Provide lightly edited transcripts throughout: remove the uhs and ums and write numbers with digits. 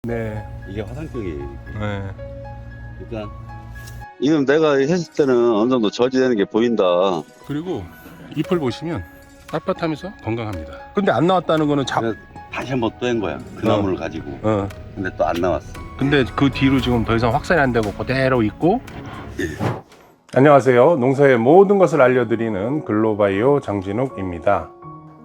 네. 이게 화상병이에요. 네. 그러니까 이건 내가 했을 때는 어느 정도 저지되는 게 보인다. 그리고 잎을 보시면 빳빳하면서 건강합니다. 근데 안 나왔다는 거는 그래서 다시 한번 또 한 거야. 그 나무를 가지고. 근데 또 안 나왔어. 근데 그 뒤로 지금 더 이상 확산이 안 되고 그대로 있고. 안녕하세요. 농사의 모든 것을 알려드리는 글로바이오 장진욱입니다.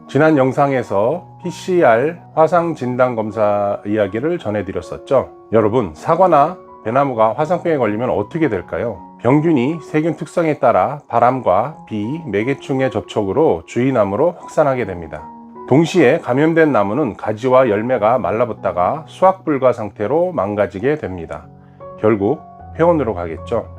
지난 영상에서 PCR 화상 진단 검사 이야기를 전해드렸었죠. 여러분, 사과나 배나무가 화상병에 걸리면 어떻게 될까요? 병균이 세균 특성에 따라 바람과 비, 매개충의 접촉으로 주위나무로 확산하게 됩니다. 동시에 감염된 나무는 가지와 열매가 말라붙다가 수확 불가 상태로 망가지게 됩니다. 결국 폐원으로 가겠죠.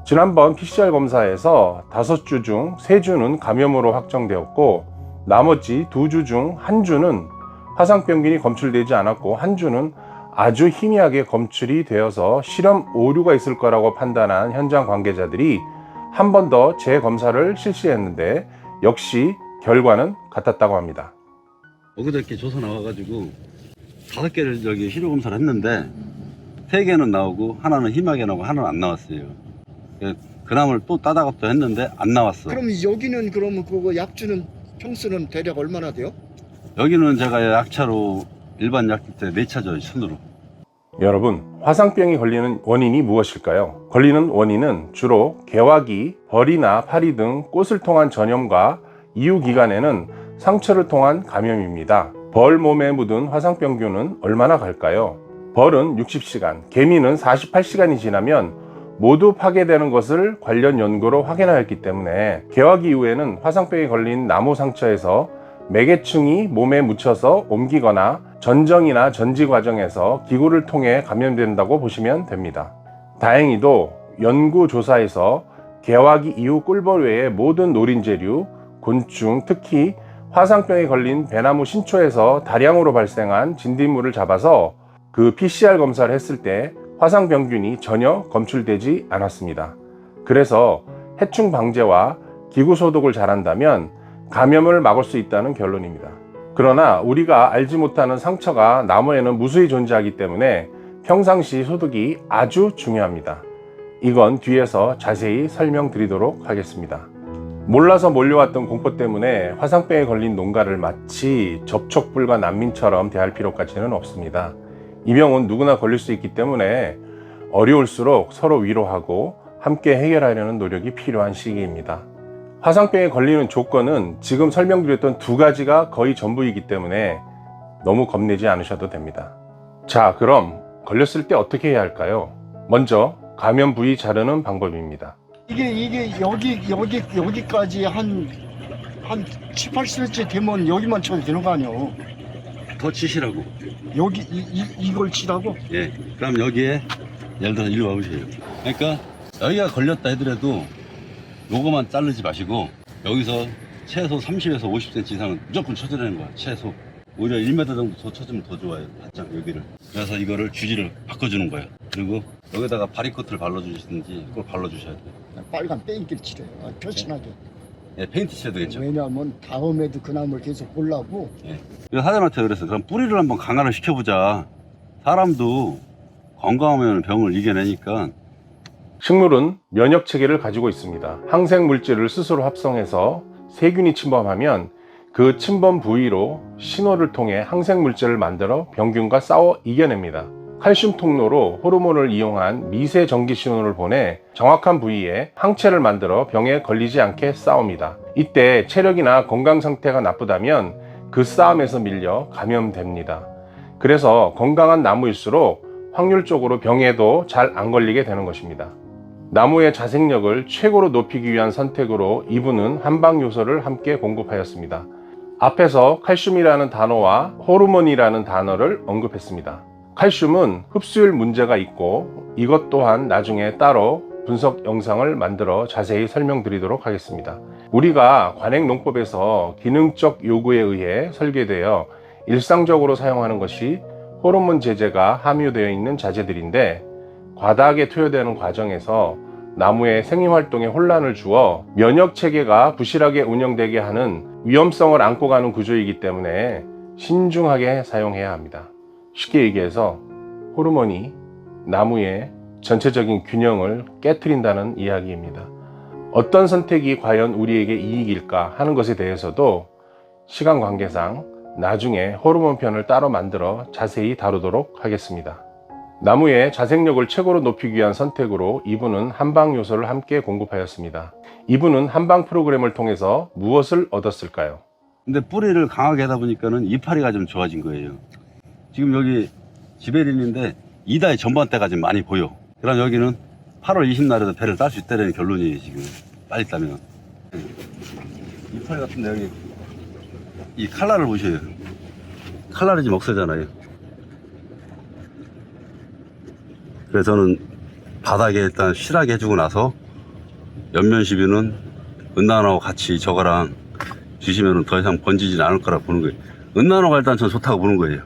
지난번 PCR 검사에서 5주 중 3주는 감염으로 확정되었고, 나머지 2주 중 1주는 화상병균이 검출되지 않았고, 1주는 아주 희미하게 검출이 되어서 실험 오류가 있을 거라고 판단한 현장 관계자들이 한 번 더 재검사를 실시했는데 역시 결과는 같았다고 합니다. 어그저께 조사 나와가지고 5개를 저기 시료 검사를 했는데 3개는 나오고 하나는 희미하게 나오고 하나는 안 나왔어요. 그 나무를 또 따다가 또 했는데 안 나왔어. 그럼 여기는 그러면 그거 약주는 평수는 대략 얼마나 돼요? 여기는 제가 약차로 일반 약줄 때 4차죠, 손으로. 여러분, 화상병이 걸리는 원인이 무엇일까요? 걸리는 원인은 주로 개화기, 벌이나 파리 등 꽃을 통한 전염과 이후기간에는 상처를 통한 감염입니다. 벌 몸에 묻은 화상병균은 얼마나 갈까요? 벌은 60시간, 개미는 48시간이 지나면 모두 파괴되는 것을 관련 연구로 확인하였기 때문에 개화기 이후에는 화상병에 걸린 나무 상처에서 매개충이 몸에 묻혀서 옮기거나 전정이나 전지 과정에서 기구를 통해 감염된다고 보시면 됩니다. 다행히도 연구조사에서 개화기 이후 꿀벌 외의 모든 노린재류, 곤충, 특히 화상병에 걸린 배나무 신초에서 다량으로 발생한 진딧물을 잡아서 그 PCR 검사를 했을 때 화상병균이 전혀 검출되지 않았습니다. 그래서 해충 방제와 기구 소독을 잘한다면 감염을 막을 수 있다는 결론입니다. 그러나 우리가 알지 못하는 상처가 나무에는 무수히 존재하기 때문에 평상시 소독이 아주 중요합니다. 이건 뒤에서 자세히 설명드리도록 하겠습니다. 몰라서 몰려왔던 공포 때문에 화상병에 걸린 농가를 마치 접촉불가 난민처럼 대할 필요까지는 없습니다. 이 병은 누구나 걸릴 수 있기 때문에 어려울수록 서로 위로하고 함께 해결하려는 노력이 필요한 시기입니다. 화상병에 걸리는 조건은 지금 설명드렸던 2가지가 거의 전부이기 때문에 너무 겁내지 않으셔도 됩니다. 자, 그럼 걸렸을 때 어떻게 해야 할까요? 먼저 감염 부위 자르는 방법입니다. 이게 여기까지 한 7, 8cm 되면 여기만 쳐도 되는 거 아니에요? 더 치시라고. 여기 이걸 치라고? 예. 그럼 여기에 예를 들어서 이리 와보세요. 그러니까 여기가 걸렸다 하더라도 요거만 자르지 마시고 여기서 최소 30에서 50cm 이상은 무조건 쳐주라는 거야. 최소. 오히려 1m 정도 더 쳐주면 더 좋아요. 바짝 여기를. 그래서 이거를 주지를 바꿔주는 거예요. 그리고 여기다가 바리코트를 발라주시든지 그걸 발라주셔야 돼요. 빨간 페인트를 칠해요. 표신하게. 예, 페인트 칠해도 되겠죠. 왜냐하면 다음에도 그 나무를 계속 보려고. 예. 그래서 사장한테 그랬어. 그럼 뿌리를 한번 강화를 시켜보자. 사람도 건강하면 병을 이겨내니까. 식물은 면역 체계를 가지고 있습니다. 항생 물질을 스스로 합성해서 세균이 침범하면 그 침범 부위로 신호를 통해 항생 물질을 만들어 병균과 싸워 이겨냅니다. 칼슘 통로로 호르몬을 이용한 미세 전기 신호를 보내 정확한 부위에 항체를 만들어 병에 걸리지 않게 싸웁니다. 이때 체력이나 건강 상태가 나쁘다면 그 싸움에서 밀려 감염됩니다. 그래서 건강한 나무일수록 확률적으로 병에도 잘 안 걸리게 되는 것입니다. 나무의 자생력을 최고로 높이기 위한 선택으로 이분은 한방 요소를 함께 공급하였습니다. 앞에서 칼슘이라는 단어와 호르몬이라는 단어를 언급했습니다. 칼슘은 흡수율 문제가 있고 이것 또한 나중에 따로 분석 영상을 만들어 자세히 설명드리도록 하겠습니다. 우리가 관행농법에서 기능적 요구에 의해 설계되어 일상적으로 사용하는 것이 호르몬 제제가 함유되어 있는 자재들인데 과다하게 투여되는 과정에서 나무의 생리활동에 혼란을 주어 면역 체계가 부실하게 운영되게 하는 위험성을 안고 가는 구조이기 때문에 신중하게 사용해야 합니다. 쉽게 얘기해서 호르몬이 나무의 전체적인 균형을 깨트린다는 이야기입니다. 어떤 선택이 과연 우리에게 이익일까 하는 것에 대해서도 시간 관계상 나중에 호르몬 편을 따로 만들어 자세히 다루도록 하겠습니다. 나무의 자생력을 최고로 높이기 위한 선택으로 이분은 한방 요소를 함께 공급하였습니다. 이분은 한방 프로그램을 통해서 무엇을 얻었을까요? 근데 뿌리를 강하게 하다 보니까는 이파리가 좀 좋아진 거예요. 지금 여기 지베린인데 이달 전반대가 좀 많이 보여. 그럼 여기는 8월 20날에도 배를 딸 수 있다는 결론이에요, 지금. 빨리 따면. 이파리 같은데 여기 이 칼날을 보셔요. 칼날이 지금 억세잖아요. 그래서 저는 바닥에 일단 실하게 해주고 나서 옆면 시비는 은나노하고 같이 저거랑 주시면은 더 이상 번지진 않을 거라 보는 거예요. 은나노가 일단 전 좋다고 보는 거예요.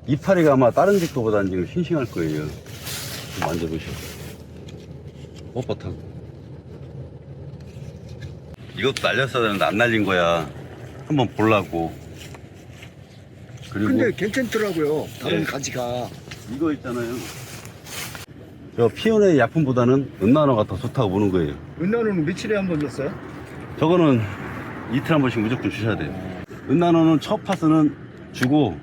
이파리가 아마 다른 집 거보다는 지금 싱싱할 거예요. 좀 만져보시오. 뻣뻣하고. 이것도 날렸어야 되는데 안 날린 거야. 한번 보려고. 그리고 근데 괜찮더라고요. 다른 네. 가지가. 이거 있잖아요. 저 피오네 약품보다는 은나노가 더 좋다고 보는 거예요. 은나노는 며칠에 한 번 줬어요? 저거는 이틀 한 번씩 무조건 주셔야 돼요. 은나노는 첫 파스는 주고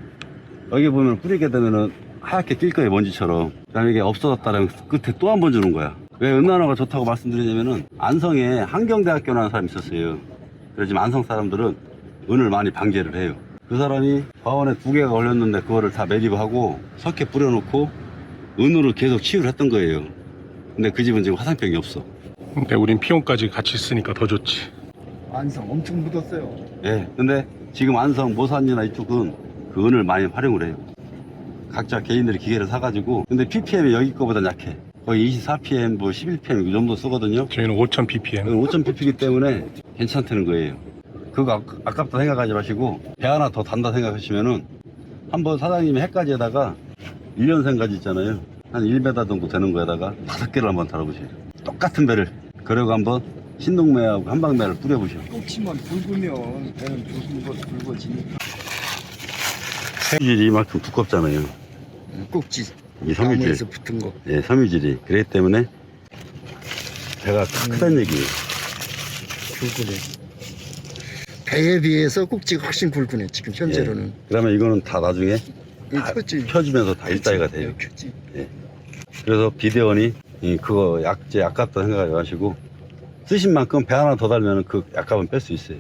여기 보면 뿌리게 되면은 하얗게 낄 거예요, 먼지처럼. 그다음에 이게 없어졌다면 끝에 또 한 번 주는 거야. 왜 은나노가 좋다고 말씀드리냐면은 안성에 한경대학교라는 사람이 있었어요. 그래서 지금 안성 사람들은 은을 많이 방제를 해요. 그 사람이 과원에 2개가 걸렸는데 그거를 다 매립하고 석회 뿌려놓고 은으로 계속 치유를 했던 거예요. 근데 그 집은 지금 화상병이 없어. 근데 우린 피온까지 같이 쓰니까 더 좋지. 안성 엄청 묻었어요. 예. 근데 지금 안성 모산이나 이쪽은 그 은을 많이 활용을 해요. 각자 개인들이 기계를 사가지고. 근데 ppm이 여기 거보다 약해. 거의 24pm, 뭐 11pm 이 정도 쓰거든요. 저희는 5000 ppm. 5000pp이기 때문에 괜찮다는 거예요. 그거 아깝다 생각하지 마시고 배 하나 더 단다 생각하시면은 한번 사장님이 해까지에다가 1년생 가지 있잖아요. 한 1m 정도 되는 거에다가 5개를 한번 달아보세요. 똑같은 배를. 그리고 한번 신동매하고 한방매를 뿌려보세요. 꼭지만 붉으면 배는 붉어지니까. 섬유질이 이만큼 두껍잖아요. 꼭지 이 섬유질. 나무에서 붙은 거. 예, 섬유질이. 그렇기 때문에 배가 크다는 얘기예요. 굵으네. 배에 비해서 꼭지가 훨씬 굵으네 지금 현재로는. 예. 그러면 이거는 다 나중에 이 펴지. 펴주면서 다 일자리가 돼요. 펴지. 그래서 비대원이 그거 약재 아깝다 생각하지 마시고 쓰신 만큼 배 하나 더 달면 그 약값은 뺄 수 있어요.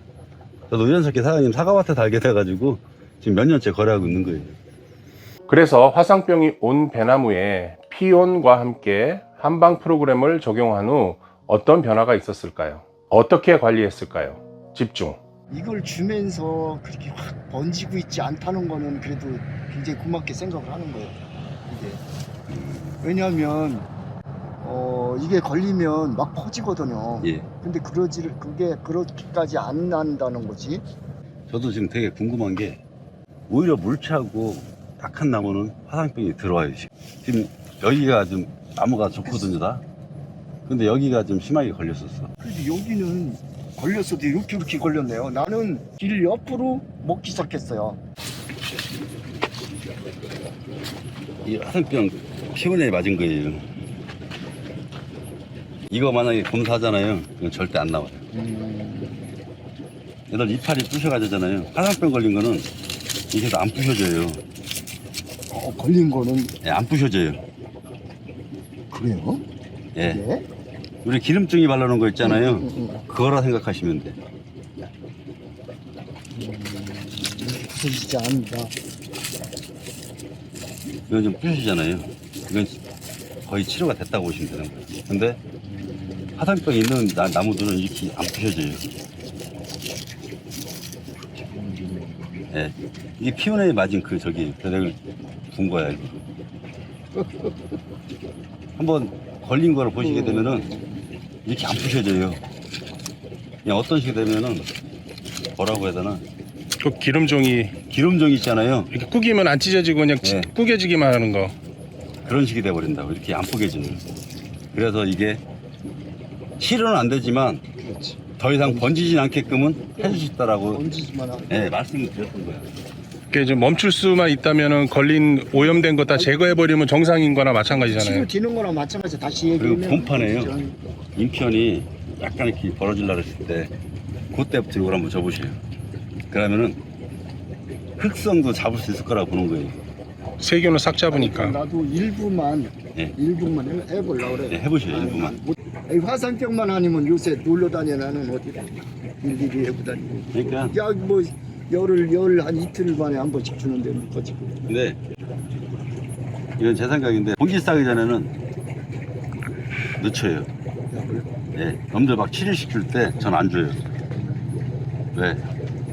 저도 우연찮게 사장님 사과밭에 달게 돼가지고 지금 몇 년째 거래하고 있는 거예요. 그래서 화상병이 온 배나무에 피온과 함께 한방 프로그램을 적용한 후 어떤 변화가 있었을까요? 어떻게 관리했을까요? 집중. 이걸 주면서 그렇게 확 번지고 있지 않다는 거는 그래도 굉장히 고맙게 생각을 하는 거예요. 이게 왜냐하면 이게 걸리면 막 퍼지거든요. 예. 근데 그게 그렇게까지 안 난다는 거지. 저도 지금 되게 궁금한 게 오히려 물차고 약한 나무는 화상병이 들어와요. 지금 여기가 좀 나무가 좋거든요 다. 근데 여기가 좀 심하게 걸렸었어. 그래도 여기는 걸렸어도 이렇게 걸렸네요. 나는 길 옆으로 먹기 시작했어요. 이 화상병 피원에 맞은 거예요. 이거 만약에 검사하잖아요. 이건 절대 안 나와요. 얘들 이파리 부셔가지잖아요. 화상병 걸린 거는 이게 안 부셔져요. 걸린 거는 예, 안 부셔져요. 그래요? 예. 네. 우리 기름증이 바르는 거 있잖아요. 그거라 생각하시면 돼. 부서지지 않는다. 이건 좀 부셔지잖아요. 이건 거의 치료가 됐다고 보시면 되는 거예요. 근데 화상병 있는 나무들은 이렇게 안 부셔져요. 예. 이게 피온에 맞은 저기 벼락을 분 거야, 이거. 한번 걸린 거를 보시게 되면은 이렇게 안 부셔져요. 그냥 어떤 식이 되면은 뭐라고 해야 되나? 그 기름종이 기름종 있잖아요. 이렇게 구기면 안 찢어지고 그냥 네. 구겨지기만 하는 거. 그런 식이 돼버린다고. 이렇게 안 뿌개져요. 그래서 이게 치료는 안 되지만 그렇지. 더 이상 번지진 않게끔은 해주셨다라고 번지지만 않고. 예, 말씀을 드렸던 거예요. 그게 좀 멈출 수만 있다면은 걸린 오염된 거 다 제거해 버리면 정상인 거나 마찬가지잖아요. 치료 뒤는 거랑 마찬가지. 다시 그리고 얘기하면 본판에요. 인편이 약간 이렇게 벌어질라 그랬을 때 그때부터 이걸 한번 접으세요. 그러면은 흑성도 잡을 수 있을 거라고 보는 거예요. 세균을 싹 잡으니까. 나도 일부만 예. 해보려고 그래. 네, 해보세요, 일부만. 이 화상병만 아니면 요새 놀러 다녀. 나는 어디다 일일이 해고 다니고. 그러니까 야, 뭐 열을 한 이틀 만에 한 번씩 주는데 뭐 지금. 근데 이건 제 생각인데 봉지 싸기 전에는 늦춰요. 예, 남들 막 치료시킬 때 전 안 줘요. 왜?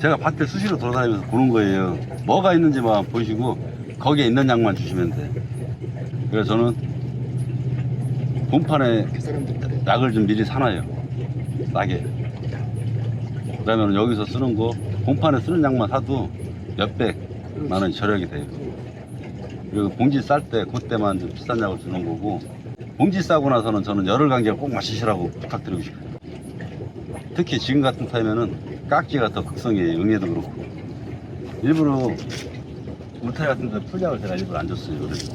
제가 밭에 수시로 돌아다니면서 보는 거예요. 뭐가 있는지만 보시고 거기에 있는 양만 주시면 돼. 그래서 저는 본판에 그 사람들 다 약을 좀 미리 사놔요. 싸게. 그러면 여기서 쓰는 거 본판에 쓰는 약만 사도 몇백만 원이 절약이 돼요. 그리고 봉지 쌀 때 그때만 좀 비싼 약을 주는 거고, 봉지 싸고 나서는 저는 열흘 간격을 꼭 마시시라고 부탁드리고 싶어요. 특히 지금 같은 타임에는 깍지가 더 극성이에요. 응애도 그렇고. 일부러 울타리 같은 데 풀약을 제가 일부러 안 줬어요. 그래서.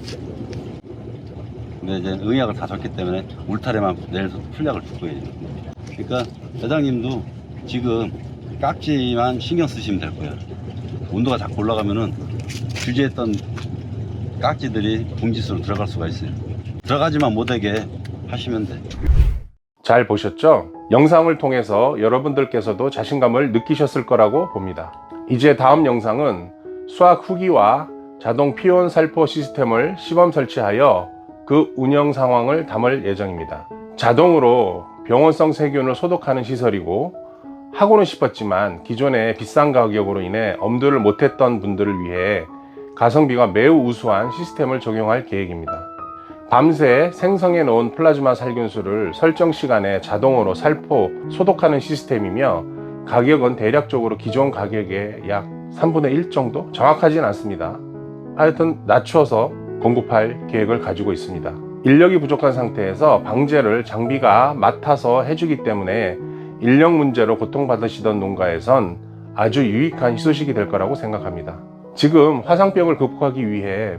근데 이제 응약을 다 줬기 때문에 울타리만 내일서 풀약을 줄 거예요. 그러니까 회장님도 지금 깍지만 신경 쓰시면 될 거예요. 온도가 자꾸 올라가면은 규제했던 깍지들이 봉지 속으로 들어갈 수가 있어요. 들어가지만 못하게 하시면 돼. 잘 보셨죠? 영상을 통해서 여러분들께서도 자신감을 느끼셨을 거라고 봅니다. 이제 다음 영상은 수확 후기와 자동 피온 살포 시스템을 시범 설치하여 그 운영 상황을 담을 예정입니다. 자동으로 병원성 세균을 소독하는 시설이고, 하고는 싶었지만 기존에 비싼 가격으로 인해 엄두를 못했던 분들을 위해 가성비가 매우 우수한 시스템을 적용할 계획입니다. 밤새 생성해 놓은 플라즈마 살균수를 설정 시간에 자동으로 살포, 소독하는 시스템이며, 가격은 대략적으로 기존 가격의 약 3분의 1 정도? 정확하진 않습니다. 하여튼 낮춰서 공급할 계획을 가지고 있습니다. 인력이 부족한 상태에서 방제를 장비가 맡아서 해주기 때문에 인력 문제로 고통받으시던 농가에선 아주 유익한 희소식이 될 거라고 생각합니다. 지금 화상병을 극복하기 위해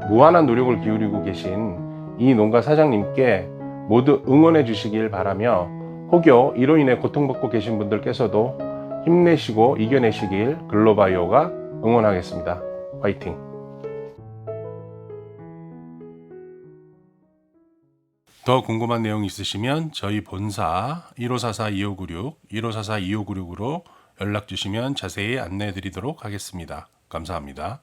무한한 노력을 기울이고 계신 이 농가 사장님께 모두 응원해 주시길 바라며, 혹여 이로 인해 고통받고 계신 분들께서도 힘내시고 이겨내시길 글로바이오가 응원하겠습니다. 화이팅! 더 궁금한 내용 있으시면 저희 본사 1544-2596, 1544-2596으로 연락 주시면 자세히 안내해 드리도록 하겠습니다. 감사합니다.